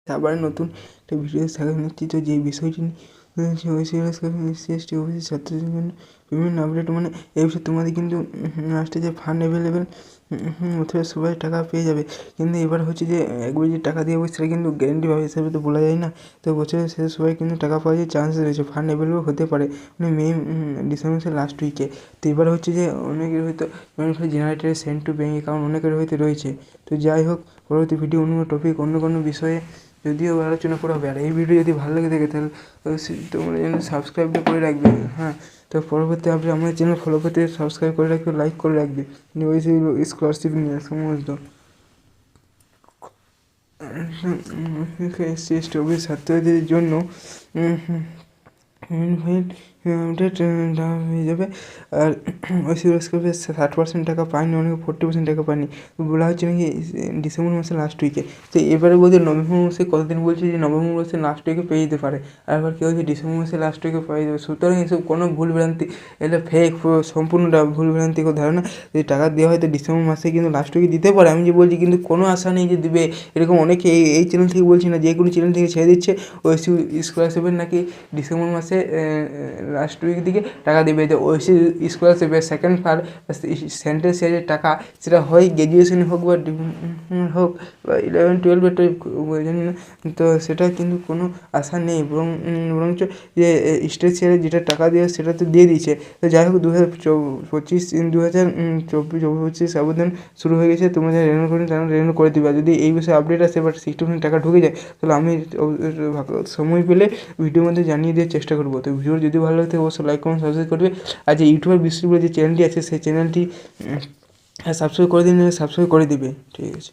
আবার নতুন একটা ভিডিও স্বাগত জানাচ্ছি। তো যে বিষয়টি এসসি/এসটি ওবিসি ছাত্রদের জন্য বিভিন্ন আপডেট, মানে এই বিষয়ে তোমাদের কিন্তু লাস্টে যে ফান্ড অ্যাভেলেবেল অথবা সবাই টাকা পেয়ে যাবে। কিন্তু এবার হচ্ছে যে একবার যে টাকা দেওয়া হবে সেটা কিন্তু গ্যারেন্টিভাবে হিসাবে তো বলা যায় না। তো বছরের শেষে সবাই কিন্তু টাকা পাওয়ার যে চান্স রয়েছে, ফান্ড অ্যাভেলেবেল হতে পারে মানে মে ডিসেম্বর মাসের লাস্ট উইকে। তো এবার হচ্ছে যে অনেকের হয়তো generated send to bank account অনেকের হয়তো রয়েছে। তো যাই হোক, পরবর্তী ভিডিও অন্য টপিক অন্য কোনো বিষয়ে যদিও আলোচনা করা হবে। আর এই ভিডিও যদি ভালো লাগে থাকে তাহলে তোমরা যেন সাবস্ক্রাইবটা করে রাখবে। হ্যাঁ, তো পরবর্তী আপনি আমাদের চ্যানেল ফলো করতে সাবস্ক্রাইব করে রাখবে, লাইক করে রাখবে। ওই স্কলারশিপ নিয়ে সমস্ত এসসি/এসটি ওবিসি ছাত্রদের জন্য আপডেট হয়ে যাবে। আর ওই স্কলারশিপে 60% টাকা পায়নি, অনেকে 40% টাকা পায়নি। বলা হচ্ছে নাকি ডিসেম্বর মাসের লাস্ট উইকে। তো এবারে বলছে নভেম্বর মাসে কতদিন বলছে যে নভেম্বর মাসের লাস্ট উইকে পেয়ে যেতে পারে, আর আবার কেউ হচ্ছে ডিসেম্বর মাসের লাস্ট উইকে পেয়ে যাবে। সুতরাং এসব কোনো ভুলভ্রান্তি, এটা ফেক, সম্পূর্ণটা ভুলভ্রান্তিকর ধারণা। যদি টাকা দেওয়া হয় তো ডিসেম্বর মাসে কিন্তু লাস্ট উইকে দিতে পারে, আমি যে বলছি, কিন্তু কোনো আশা নেই যে দেবে। এরকম অনেকে এই চ্যানেল থেকে বলছি না, যে কোনো চ্যানেল থেকে ছেড়ে দিচ্ছে ওই স্কলারশিপের নাকি ডিসেম্বর মাসে লাস্ট উইক দিকে টাকা দেবে। যে ওইসি স্কলারশিপের সেকেন্ড পার্ট সেন্ট্রাল সিরিজের টাকা, সেটা হয় গ্র্যাজুয়েশন হোক বা হোক বা 11-12 জানি না, তো সেটা কিন্তু কোনো আশা নেই। বরঞ্চ যে স্টেট সিরিজে যেটা টাকা দেওয়া সেটা তো দিয়ে দিয়েছে। তো যাই হোক, 2025 আবেদন শুরু হয়ে গেছে। তোমরা যারা রেনুয়াল করেন তারা রেনুয়াল করে দিবে। আর যদি এই বিষয়ে আপডেট আসে বা 60% টাকা ঢুকে যায়, তাহলে আমি সময় পেলে ভিডিওর মধ্যে জানিয়ে দেওয়ার চেষ্টা করবো। তো ভিডিও যদি ভালো লাগে অবশ্যই লাইক কমেন্ট সাবস্ক্রাইব করবে। আর যে ইউটিউবার বিশ্ব যে চ্যানেলটি আছে সেই চ্যানেলটি সাবস্ক্রাইব করে দিন, সাবস্ক্রাইব করে দিবে। ঠিক আছে।